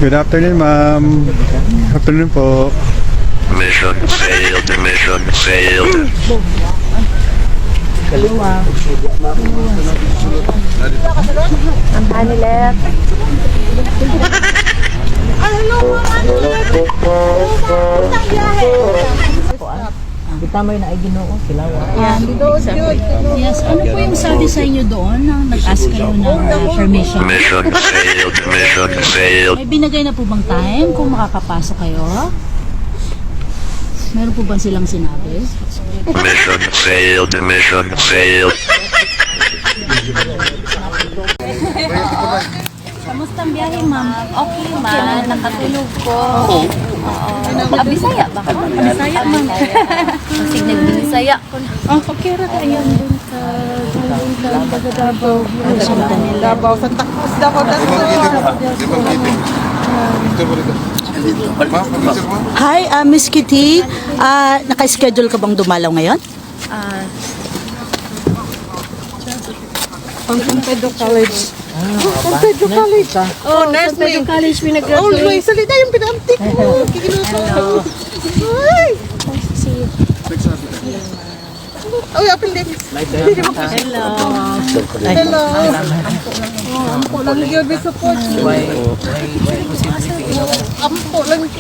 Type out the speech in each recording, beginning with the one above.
Good afternoon, ma'am. Afternoon po. Mission failed. Mission failed. Ang panilet. Kita mo na ay Ginoo sila. Yes, ano po yung sabi sa inyo doon nang nag-ask kayo ng permission? Mission failed. Mission failed. May binigay na po bang time kung makakapasok kayo? Meron po bang silang sinabi? Mission failed. Mission failed. Kamusta ang biyahe, ma'am? Okay, ma. Nakatulog ko. Oo. Bisaya ba? Bisaya, ma'am. Kasi nag-Bisaya ko na. Ang pakira kayo dun sa Davao. Davao, Santa Cruz, Davao. Hi, Miss Kitty. Naka-schedule ka bang dumalaw ngayon? Ang San Pedro College. San Pedro College. Oh, nurse Pedro College, pinag-graduate. Oh, may salita yung pinamtik mo. Hello. Hi. Oh, apil din. Hello. Hello. Ampo lang yun, may support. Ampo lang yun.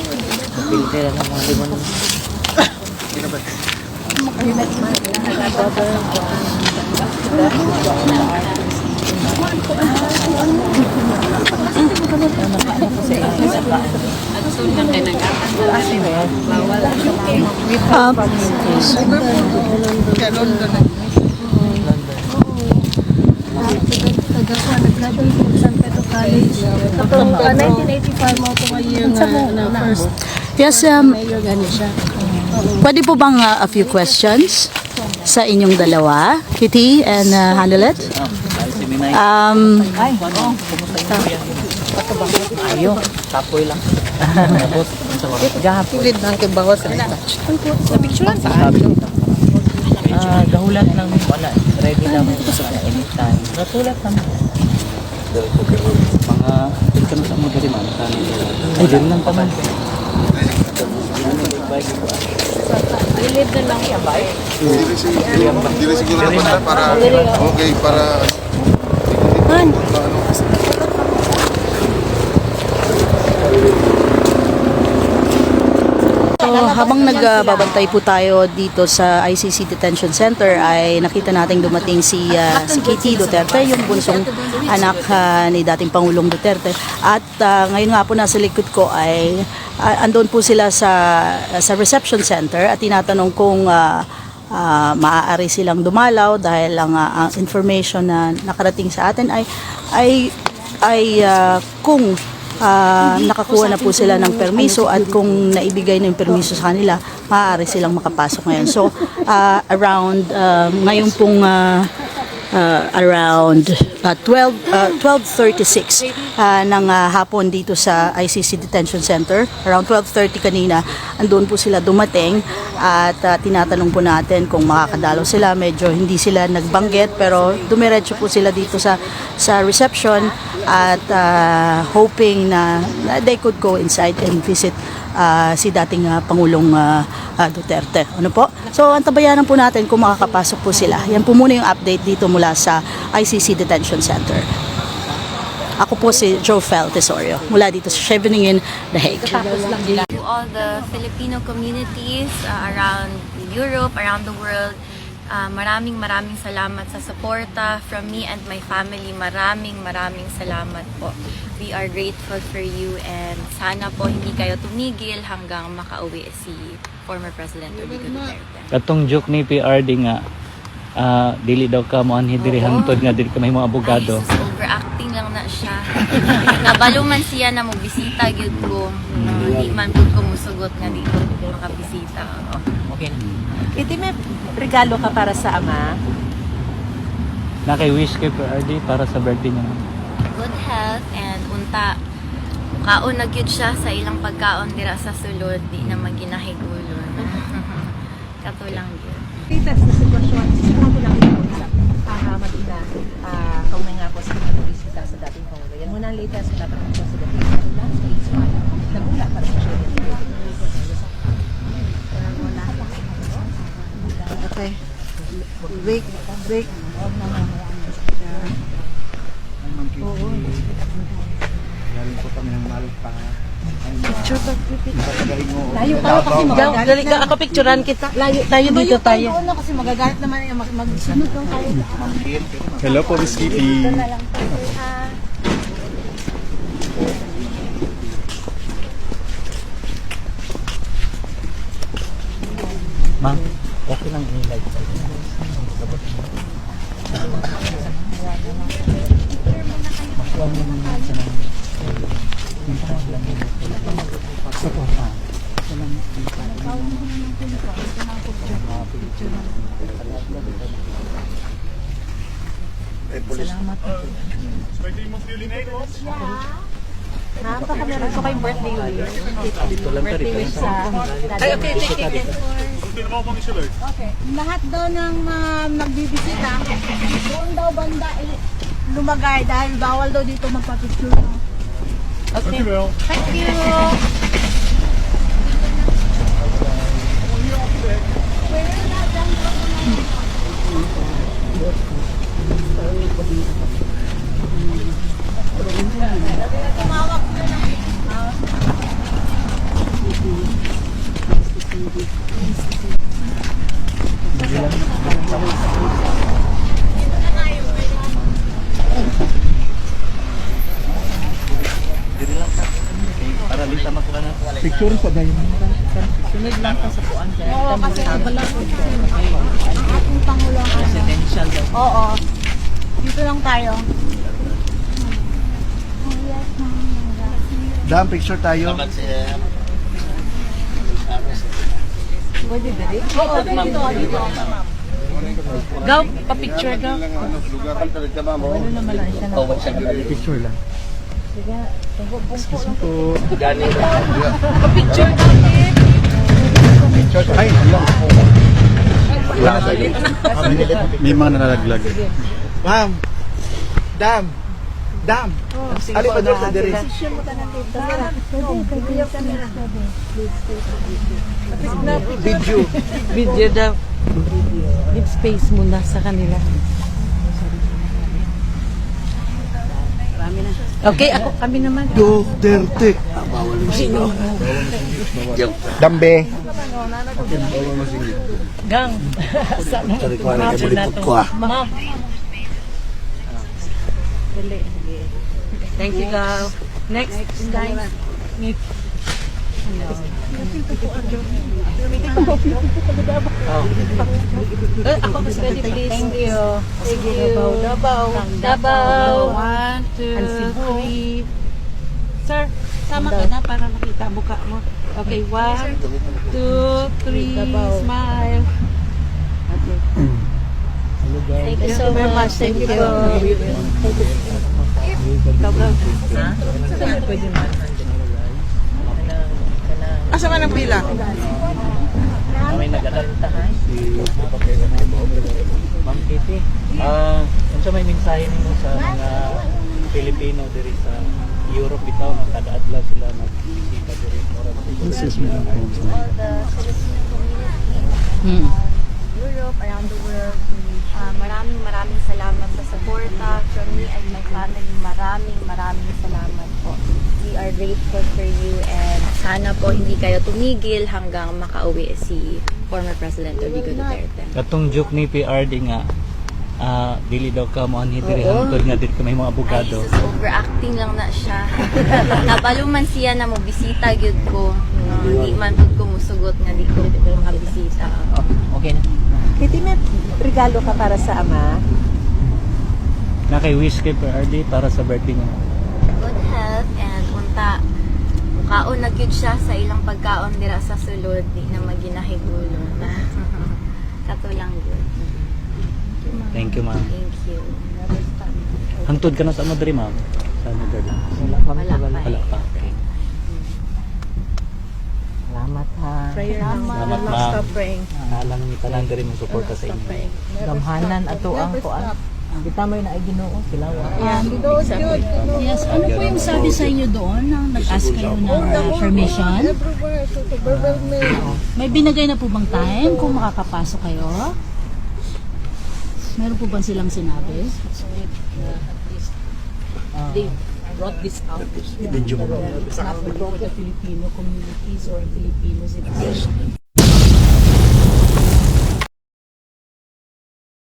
Tapos 1985 mo ito ngayon na first. Yes, pwede po bang a few questions sa inyong dalawa? Kitty and Hanelet? Ayo, tapoy lang. Gahapilid lang kay bawas sa touch. Sa picture lang saan? Gahulat lang wala. Ready lang sa anytime. Gahulat lang. Mga picture sa mo diri man. Ay, din lang paman. Ilid na lang siya ba? Dili siguro naman para okay para So, habang nagbabantay po tayo dito sa ICC Detention Center ay nakita nating dumating si Kitty Duterte, yung bunsong anak ni dating Pangulong Duterte. At ngayon nga po nasa likod ko ay andun po sila sa reception center at tinatanong kung maaari silang dumalaw dahil ang information na nakarating sa atin ay kung nakakuha na po sila ng permiso at kung naibigay na yung permiso sa kanila, maaari silang makapasok ngayon. So, ngayon pong around 12:36 ng hapon dito sa ICC Detention Center. Around 12:30 kanina, andun po sila dumating at tinatanong po natin kung makakadalo sila. Medyo hindi sila nagbanggit pero dumiretso po sila dito sa reception at hoping na they could go inside and visit si dating Pangulong Duterte. Ano po? So, antabayanan po natin kung makakapasok po sila. Yan po muna yung update dito mula sa ICC Detention Center. Ako po si Jofel Tesorio mula dito sa Scheveningen, The Hague. To all the Filipino communities around Europe, around the world, maraming salamat sa suporta from me and my family. Maraming salamat po. We are grateful for you and sana po hindi kayo tumigil hanggang makauwi si former President Rodrigo Duterte. Katong joke ni PRD nga dili daw ka mo anhi diri hangtod nga dili ka may mga abogado. Ay, sus, overacting lang na siya. Nabalo man siya na mo bisita gyud ko. Hindi man pud ko musugot nga di ko makabisita. Okay. Iti may regalo ka para sa ama. Na kay wish kay PRD para sa birthday niya. Good health and unta kaon na gyud siya sa ilang pagkaon dira sa sulod di na maginahigulon. Kato lang gyud. Latest na sitwasyon, siguro ko lang ito sa Madina, kung nga po sa mga bisita sa dating Pangulo. Yan muna ang latest sa dating Pangulo sa dating Pangulo. Break. Galing po kami ng Malpa. Layo tayo kasi magagalit. Dali ka, ako picturean kita. Layo dito tayo. Kasi magagalit naman yung magsunod lang tayo. Hello po, Miss Kitty. Ma'am, okay lang i-like. Gusto ko yung birthday wish. Dito lang ka rin. Ay, okay. Okay. Lahat daw ng nagbibisita, doon daw banda lumagay dahil bawal daw dito magpa-picture. Okay. Thank you. Para lita makuha na. Picture sa dayo. Oo, kasi wala ko. Ang ating Pangulong. Residential daw. Oo. Dito lang tayo. Dam, picture tayo. Pwede dali? Oo, dito. Gaw, pa-picture gaw. Lugar kan talaga mamo. Picture lang. Excuse me po. Pa-picture natin. Ay, may mga nalalaglag. Ma'am, dam. Ali pa doon sa diri. Video daw. Give space muna sa kanila. Okay, kami naman. Duterte. Bawal mo sino. Dambe. Gang. Sorry ko na lipot ko ah. Ma'am. Dali. Thank you, Gaw. Next. Ako mas ready, please. Thank you. Thank you. Davao. 1, 2, 3. Sir, sama ka na para makita buka mo. Okay, 1, 2, 3. Smile. Okay. Thank you so very much. Thank you. Asa man ang pila? May nag-alanta si Ma'am Kitty. Unsa may mensahe nimo sa mga Pilipino diri sa Europe bitaw nga kada adlaw sila nagbisita diri Excuse me lang po. all the Filipino community Europe, around the world. Maraming salamat sa suporta from me and my family. Maraming salamat po. We are grateful for you and sana po hindi kayo tumigil hanggang makauwi si former President Rodrigo Duterte. Katong joke ni PRD nga dili daw ka mo anhi diri hangtod nga diri kami mga abogado. Ay, sus, overacting lang na siya. Nabaluman siya na mo bisita gyud ko. Hindi man pud ko musugot nga di ko makabisita. Okay na. Kitty, may regalo ka para sa ama? Na kay wish kay PRD para sa birthday niya. Good health and unta mukaon na gyud siya sa ilang pagkaon dira sa sulod di na maginahigulo na. Kato lang gyud. Thank you, ma'am. Thank you. Hangtod ka na sa mo diri, ma'am. Sa mo diri. Wala pa. Okay. Salamat ha. Prayer Salamat, ma'am. Stop praying. Alang ni tanan diri mo suporta sa inyo. Gamhanan ato ang kuan. Kita mo yung Ginoo sila. Yes, ano po yung sabi sa inyo doon nang nag-ask kayo ng permission? May binigay na po bang time kung makakapasok kayo? Meron po ba silang sinabi? So at least they brought this out. It's not only for the Filipino communities or Filipino citizens.